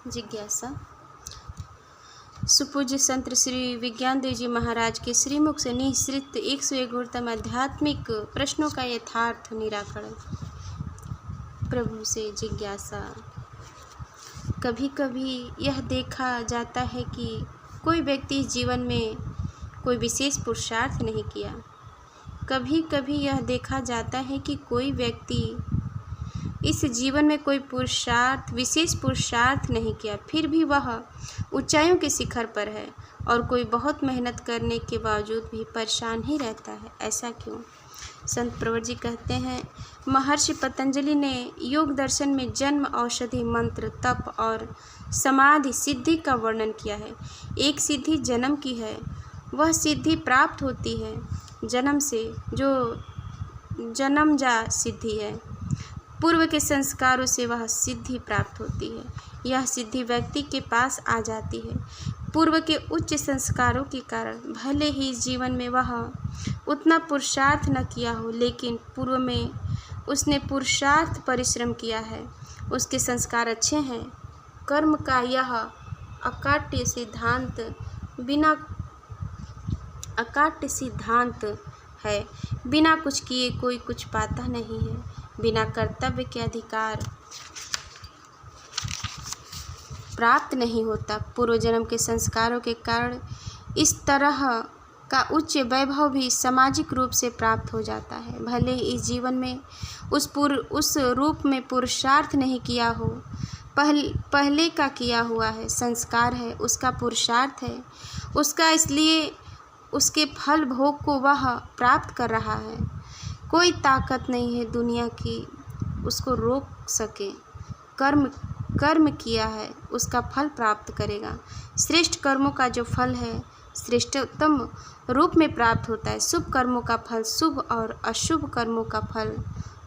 जिज्ञासा। सुपूज्य संत श्री विज्ञान देव जी महाराज के श्रीमुख से निःसृत 101 आध्यात्मिक प्रश्नों का यथार्थ निराकरण। प्रभु से जिज्ञासा। कभी कभी यह देखा जाता है कि कोई व्यक्ति जीवन में कोई विशेष पुरुषार्थ नहीं किया। कभी कभी यह देखा जाता है कि कोई व्यक्ति इस जीवन में कोई विशेष पुरुषार्थ नहीं किया, फिर भी वह ऊंचाइयों के शिखर पर है और कोई बहुत मेहनत करने के बावजूद भी परेशान ही रहता है। ऐसा क्यों? संत प्रवर जी कहते हैं, महर्षि पतंजलि ने योग दर्शन में जन्म, औषधि, मंत्र, तप और समाधि सिद्धि का वर्णन किया है। एक सिद्धि जन्म की है, वह सिद्धि प्राप्त होती है जन्म से, जो जन्मजा सिद्धि है। पूर्व के संस्कारों से वह सिद्धि प्राप्त होती है। यह सिद्धि व्यक्ति के पास आ जाती है। पूर्व के उच्च संस्कारों के कारण भले ही इस जीवन में वह उतना पुरुषार्थ न किया हो, लेकिन पूर्व में उसने पुरुषार्थ परिश्रम किया है, उसके संस्कार अच्छे हैं। कर्म का यह अकाट्य सिद्धांत है, बिना कुछ किए कोई कुछ पाता नहीं है, बिना कर्तव्य के अधिकार प्राप्त नहीं होता। पूर्व जन्म के संस्कारों के कारण इस तरह का उच्च वैभव भी सामाजिक रूप से प्राप्त हो जाता है। भले ही इस जीवन में उस रूप में पुरुषार्थ नहीं किया हो, पहले का किया हुआ है, संस्कार है, उसका पुरुषार्थ है, उसका, इसलिए उसके फल भोग को वह प्राप्त कर रहा है। कोई ताकत नहीं है दुनिया की उसको रोक सके। कर्म किया है, उसका फल प्राप्त करेगा। श्रेष्ठ कर्मों का जो फल है श्रेष्ठतम रूप में प्राप्त होता है। शुभ कर्मों का फल शुभ और अशुभ कर्मों का फल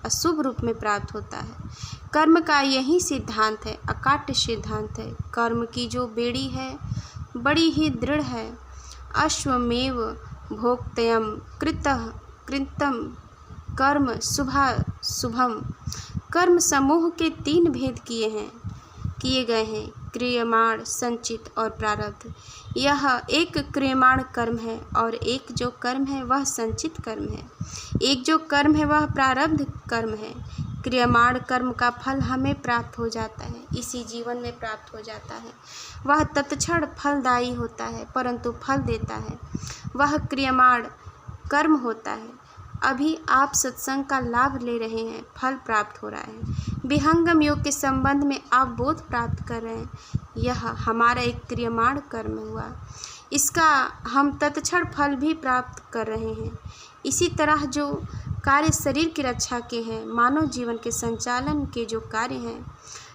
अशुभ रूप में प्राप्त होता है। कर्म का यही सिद्धांत है, अकाट्य सिद्धांत है। कर्म की जो बेड़ी है बड़ी ही दृढ़ है। अश्वमेव भोक्तयम कृतम कर्म शुभम। कर्म समूह के 3 भेद किए गए हैं, क्रियमाण, संचित और प्रारब्ध। यह एक क्रियमाण कर्म है और एक जो कर्म है वह संचित कर्म है। एक जो कर्म है वह प्रारब्ध कर्म है। क्रियमाण कर्म का फल हमें प्राप्त हो जाता है, इसी जीवन में प्राप्त हो जाता है। वह तत्क्षण फलदायी होता है, परंतु फल देता है वह क्रियमाण कर्म होता है। अभी आप सत्संग का लाभ ले रहे हैं, फल प्राप्त हो रहा है। विहंगम योग के संबंध में आप बोध प्राप्त कर रहे हैं, यह हमारा एक क्रियमाण कर्म हुआ। इसका हम तत्क्षण फल भी प्राप्त कर रहे हैं। इसी तरह जो कार्य शरीर की रक्षा के हैं, मानव जीवन के संचालन के जो कार्य हैं,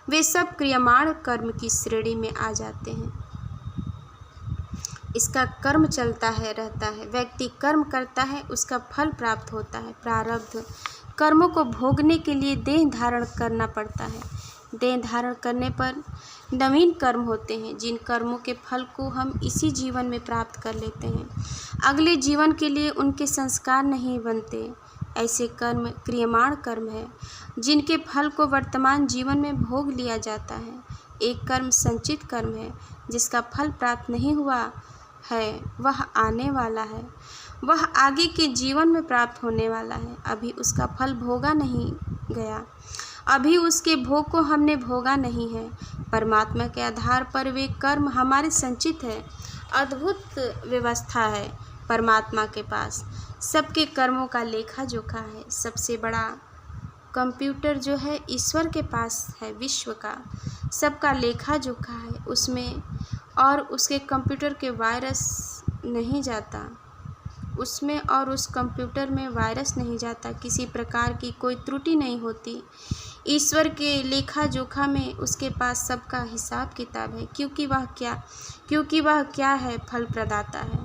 वे सब क्रियमाण कर्म की श्रेणी में आ जाते हैं। इसका कर्म चलता है, रहता है। व्यक्ति कर्म करता है, उसका फल प्राप्त होता है। प्रारब्ध कर्मों को भोगने के लिए देह धारण करना पड़ता है। देह धारण करने पर नवीन कर्म होते हैं, जिन कर्मों के फल को हम इसी जीवन में प्राप्त कर लेते हैं। अगले जीवन के लिए उनके संस्कार नहीं बनते। ऐसे कर्म क्रियमाण कर्म है, जिनके फल को वर्तमान जीवन में भोग लिया जाता है। एक कर्म संचित कर्म है, जिसका फल प्राप्त नहीं हुआ है, वह आने वाला है, वह आगे के जीवन में प्राप्त होने वाला है। अभी उसका फल भोगा नहीं गया, अभी उसके भोग को हमने भोगा नहीं है। परमात्मा के आधार पर वे कर्म हमारे संचित है। अद्भुत व्यवस्था है परमात्मा के पास। सबके कर्मों का लेखा जोखा है। सबसे बड़ा कंप्यूटर जो है ईश्वर के पास है, विश्व का सबका लेखा जोखा है उसमें, और उसके कंप्यूटर के वायरस नहीं जाता उसमें, और उस कंप्यूटर में वायरस नहीं जाता, किसी प्रकार की कोई त्रुटि नहीं होती। ईश्वर के लेखा जोखा में उसके पास सबका हिसाब किताब है, क्योंकि वह क्या है? फल प्रदाता है।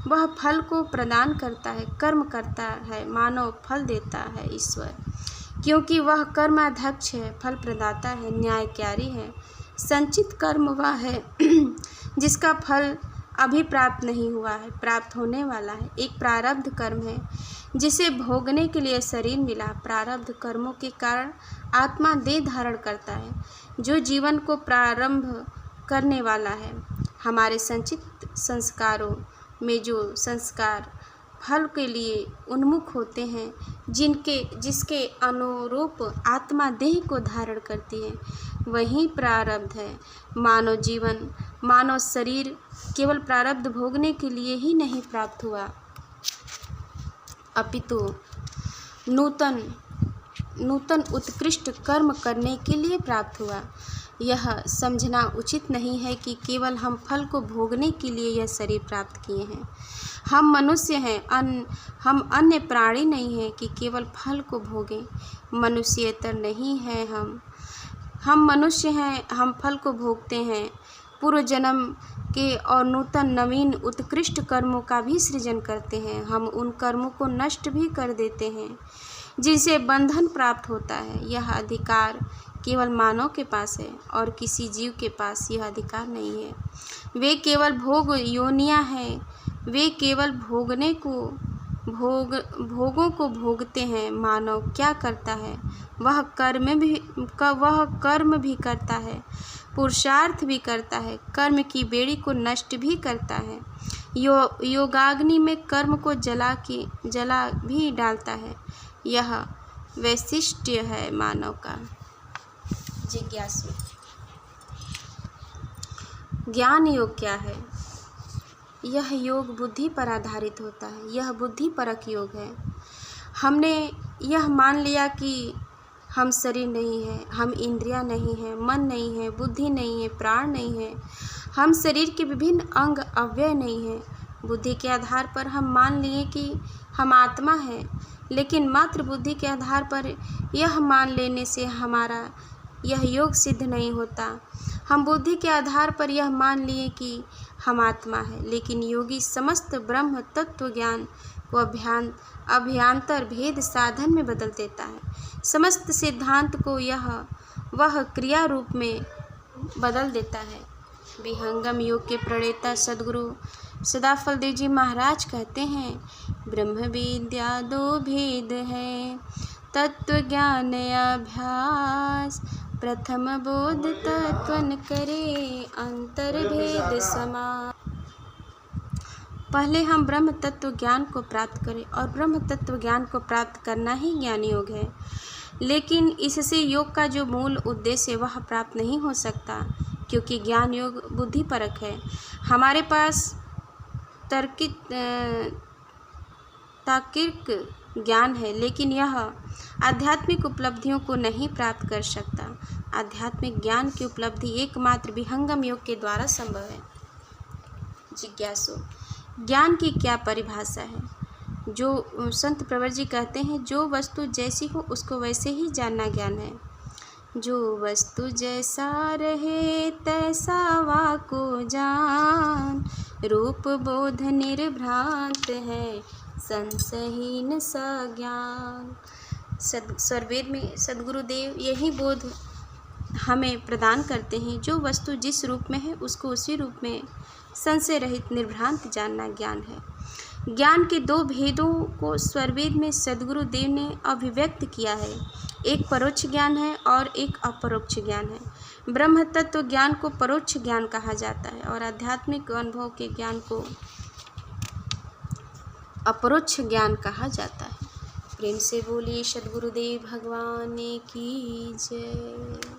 वह फल को प्रदान करता है, कर्म करता है, मानव फल देता है ईश्वर, क्योंकि वह कर्माध्यक्ष है, फल प्रदाता है, न्यायकारी है। संचित कर्म वह है जिसका फल अभी प्राप्त नहीं हुआ है, प्राप्त होने वाला है। एक प्रारब्ध कर्म है जिसे भोगने के लिए शरीर मिला। प्रारब्ध कर्मों के कारण आत्मा देह धारण करता है। जो जीवन को प्रारंभ करने वाला है। हमारे संचित संस्कारों में जो संस्कार फल के लिए उन्मुख होते हैं, जिसके अनुरूप आत्मा देह को धारण करती है, वही प्रारब्ध है। मानव शरीर केवल प्रारब्ध भोगने के लिए ही नहीं प्राप्त हुआ, अपितु नूतन उत्कृष्ट कर्म करने के लिए प्राप्त हुआ। यह समझना उचित नहीं है कि केवल हम फल को भोगने के लिए यह शरीर प्राप्त किए हैं। हम मनुष्य हैं, हम अन्य प्राणी नहीं हैं कि केवल फल को भोगें। मनुष्यतर नहीं है हम मनुष्य हैं, हम फल को भोगते हैं। पूर्व जन्म के और नूतन नवीन उत्कृष्ट कर्मों का भी सृजन करते हैं। हम उन कर्मों को नष्ट भी कर देते हैं जिनसे बंधन प्राप्त होता है। यह अधिकार केवल मानव के पास है और किसी जीव के पास यह अधिकार नहीं है। वे केवल भोग योनियां हैं, वे केवल भोगों को भोगते हैं। मानव क्या करता है? वह कर्म भी करता है, पुरुषार्थ भी करता है, कर्म की बेड़ी को नष्ट भी करता है, योगाग्नि में कर्म को जला भी डालता है। यह वैशिष्ट्य है मानव का। जिज्ञासु, ज्ञान योग क्या है? यह योग बुद्धि पर आधारित होता है। यह बुद्धि परक योग है। हमने यह मान लिया कि हम शरीर नहीं है, हम इंद्रियां नहीं है, मन नहीं है, बुद्धि नहीं है, प्राण नहीं है, हम शरीर के विभिन्न अंग अवयव नहीं है। बुद्धि के आधार पर हम मान लिए कि हम आत्मा है, लेकिन मात्र बुद्धि के आधार पर यह मान लेने से हमारा यह योग सिद्ध नहीं होता। हम बुद्धि के आधार पर यह मान लिए कि हम आत्मा है, लेकिन योगी समस्त ब्रह्म तत्व ज्ञान को अभ्यांतर भेद साधन में बदल देता है। समस्त सिद्धांत को वह क्रिया रूप में बदल देता है। विहंगम योग के प्रणेता सद्गुरु सदाफल देव जी महाराज कहते हैं, ब्रह्म विद्या दो भेद है, तत्व ज्ञान अभ्यास, प्रथम बोध तत्वन करे, अंतर भेद समा। पहले हम ब्रह्म तत्व ज्ञान को प्राप्त करें, और ब्रह्म तत्व ज्ञान को प्राप्त करना ही ज्ञान योग है। लेकिन इससे योग का जो मूल उद्देश्य है वह प्राप्त नहीं हो सकता, क्योंकि ज्ञान योग बुद्धि परक है। हमारे पास तार्किक ज्ञान है, लेकिन यह आध्यात्मिक उपलब्धियों को नहीं प्राप्त कर सकता। आध्यात्मिक ज्ञान की उपलब्धि एकमात्र विहंगम योग के द्वारा संभव है। जिज्ञासु, ज्ञान की क्या परिभाषा है? जो संत प्रवर जी कहते हैं, जो वस्तु जैसी हो उसको वैसे ही जानना ज्ञान है। जो वस्तु जैसा रहे तैसा वाको जान, रूप बोध निर्भ्रांत है, संशयहीन सज्ञान। सर्वेद में सद्गुरुदेव यही बोध हमें प्रदान करते हैं। जो वस्तु जिस रूप में है उसको उसी रूप में संशय रहित निर्भ्रांत जानना ज्ञान है। ज्ञान के दो भेदों को सर्वेद में सद्गुरुदेव ने अभिव्यक्त किया है। एक परोक्ष ज्ञान है और एक अपरोक्ष ज्ञान है। ब्रह्म तत्व ज्ञान को परोक्ष ज्ञान कहा जाता है और आध्यात्मिक अनुभव के ज्ञान को अपरोक्ष ज्ञान कहा जाता है। प्रेम से बोलिए सद्गुरुदेव भगवान की जय।